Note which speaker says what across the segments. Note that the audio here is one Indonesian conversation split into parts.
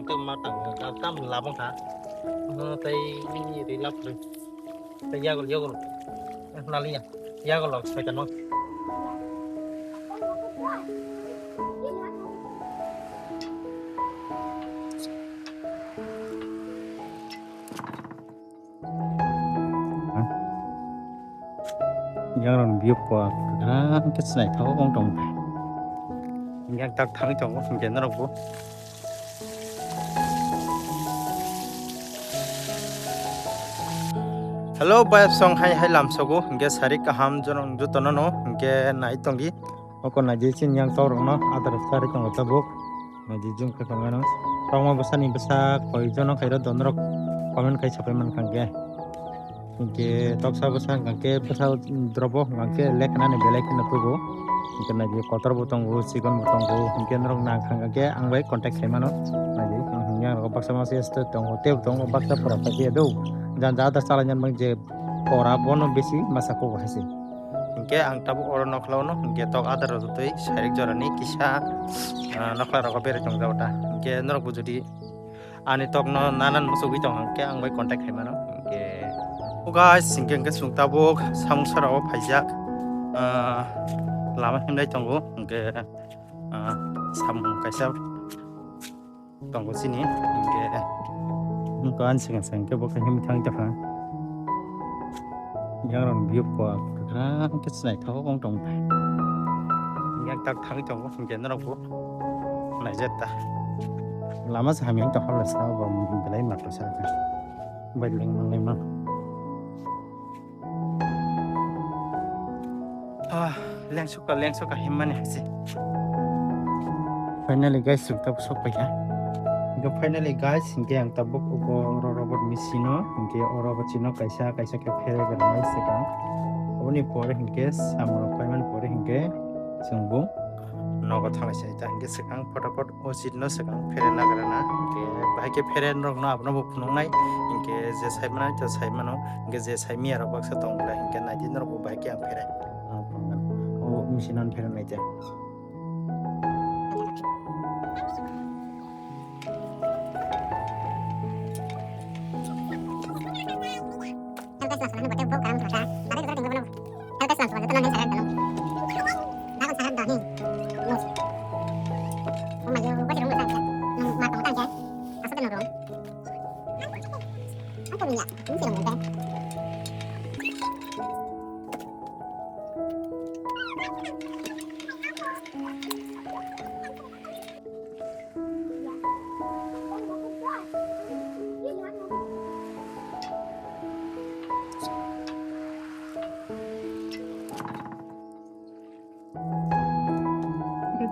Speaker 1: tang tu ma tang tam la bong tha tai ri lap ri tai ya gol yo gol na li ya gol lok sai kan no yang ron biu kwa cái này thấu con trồng yang tak thắng trồng không tiền nó đâu bố hello bye song hai hai lam sogo ge sari ka ham jonong ju tono no ge nai tongi oko na je chin yang torong no adar sari tong tabuk na je jum ka kang no tong ma basani basa koi jono khairo donrok comment kai sapai man kang ge ke tok sa basa kang ke basa drobo kang ke lek na ne belek na tugo ke na je kotor botong go sikon botong go ke nrong na kang ge ang bai contact kai mano na je yang ro baksa ma se tong hotel tong baksa pura pa je do dan jada salanyan mang je ora bono besi masako hase ingke ang tabu oro nokhlauno ingke tok adar rotoi sarik jorani kisa nokla roko bere tong jawta ingke norok bujudi ani tok no nanan musugi tong angke ang bai contact hai mano ingke guys ingke ingke sung tabuk samung sarao phaijak lama himdai tongo ingke samung kaisa tongo sini ingke ko an sing sing ke bok him thang ta phang yang ron biu kwa ra cái này thấu con trồng yang tak thang trồng không tiền nó đâu này rất ta lama sa hamiang ta hol sa ba mun belai mak sa ka bai leng mang leng mang leng suka himman hasi finally guys sukta sok pa ya finally guys ingke yang tabuk uko robot misino ingke robot chino kaisa ke fere garnai sekang oni pore ingke samro payman pore ingke sungbu nogo thangai sai ta ingke sekang photopot osit no sekang fere nagrana ingke bahike fere nok no apno bu phunungnai ingke je saimana to saimano ingke je saimi aro baksa tongla ingke naidin ro bahike ang fere o misinon fere naite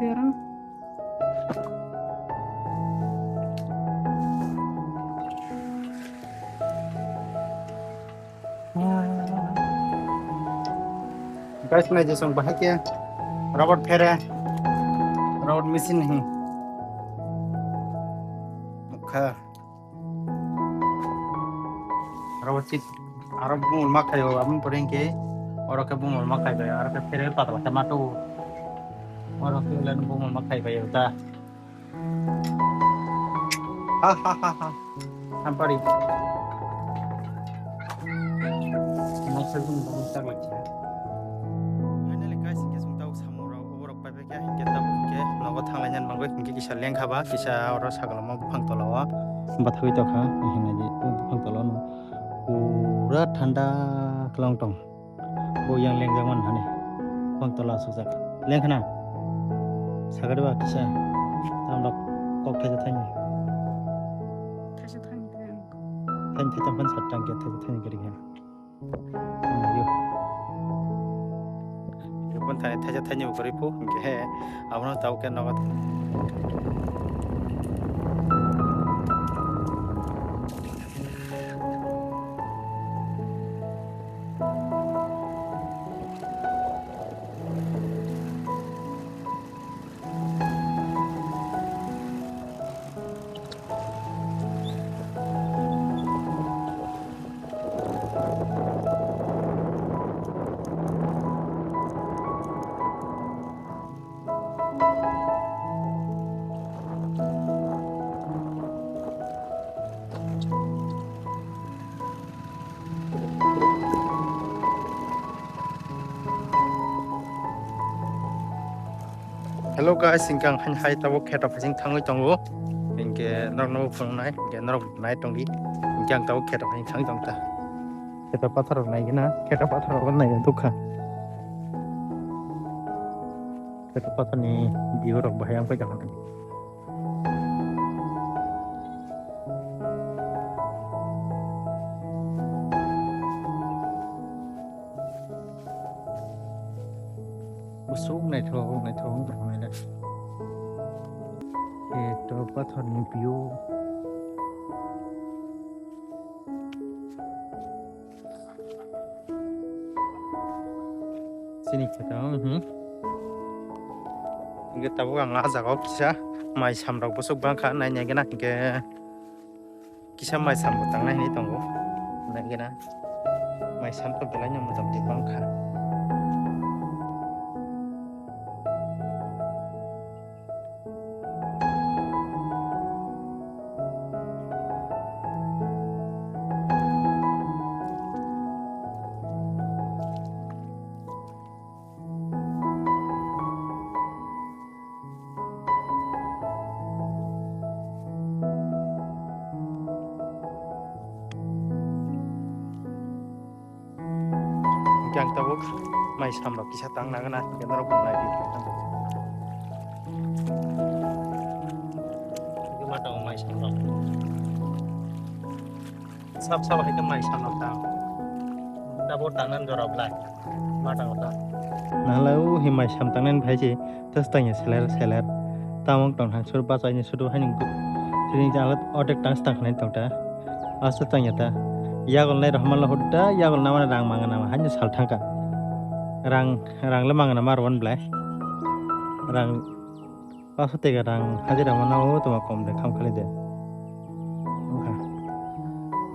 Speaker 1: orang guys मैं जैसा बाहर robot फेरे robot mesin नहीं मुखा robot चीज आरब बुमल माखायो अपन पढ़ेंगे और के बुमल माखायो और के फेरे पता पता माटो और के लन बुमल माखायो ता ha हम पढ़ी मौसम बहुत तक लगता है finally guys ingke sungtau samura oborok paibe ke ingke tabu ke nogo thanglanyan mangoi ingke kisa lengkhaba kisa oro sagalama buphang tolawa bathoi to kha hina ji buphang tolano pura thanda klong tong bo yang lengjangman hane buphang tola sujak lengkhana sagadwa kisa tamra kok thaja thani than tampan satang ke thaja thani kari ha pun tanya tanya ukuripu ke abang tahu kan naga Hello guys, ingkang hai tabo kheta phasing thangoi tongo. Ingke norno phung nai, ingke norok nai tongi. Ingkang tabo kheta phasing thang tongta. Kheta pathar nai gina, kheta pathar nai dukha. Kheta pathar ni biurok bahayang pa jangan. Busuk nai thong nai dah. Kheta pathar ni biu. Sini kheta Ingke tabo ang ajago kisa mai samrok busuk bangkha nai nya gina ingke kisa mai sam butang nai ni tongo. Nai gina mai sam to belanya mo tamti bangkha. Yang tabuk mai samrok kisa tang na gana ingke norok bunai di tongo. Ingke matang mai samrok. Sap haikhe mai samrok tang. Tabo tangan jorok lai. Matang ta. Nalau hi mai sam tangnen bhaiji tastanya seler. Tamong tong han sur basanya sudu haning ku. Sini jalat odek tang stang nen tongta. Asa tanya ta. Yagol nai rahman lahudda yagol namana rang mangana ma hanya sal thangka. Rang le mangana marwan blai. Rang pasute ga rang hajira manao tuma kom de kham khali de.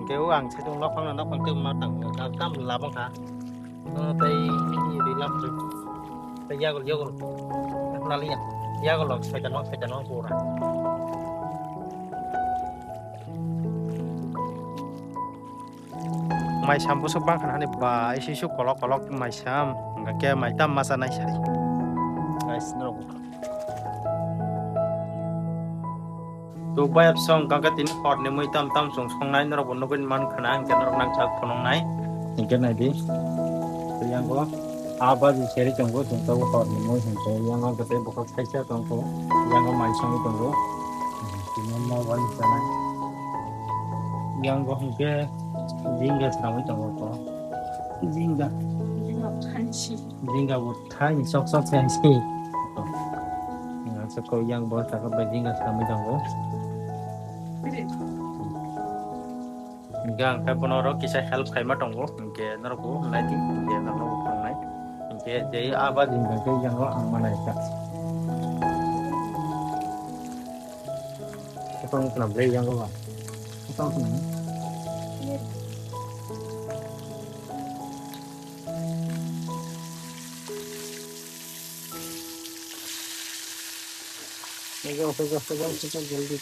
Speaker 1: Cái uang sẽ trong nó phăng từ mà tặng tam làm bằng cả tay đi làm rồi tay gia còn là liền gia còn phải cho nó phù ra mai sam busuk bang kan hani ba isu kolok mai sam nggak kayak mai tam masa naik sari guys no tu bayap song kagatin hot ni muy tam song nai norok bonokun man khanang ke norok nang chak phonong nai ingke nai di to yang go aba ji seri tonggo tongto hot ni muy hingke yang go kate bokok saisa tongko yang go mai song tonggo tino mo wan sanai yang go hingke jingga sanai tonggo ko jingga bu thai sok fancy so ko yang bo ta ko jingga sanai tonggo gang kai bonoro kisa help kai ma tongo ingke noroko nai ti ingke noroko phang nai ingke jei aba jingga ke yang go ang manai ta tong na bre yang go ba tong na Go, jल्दी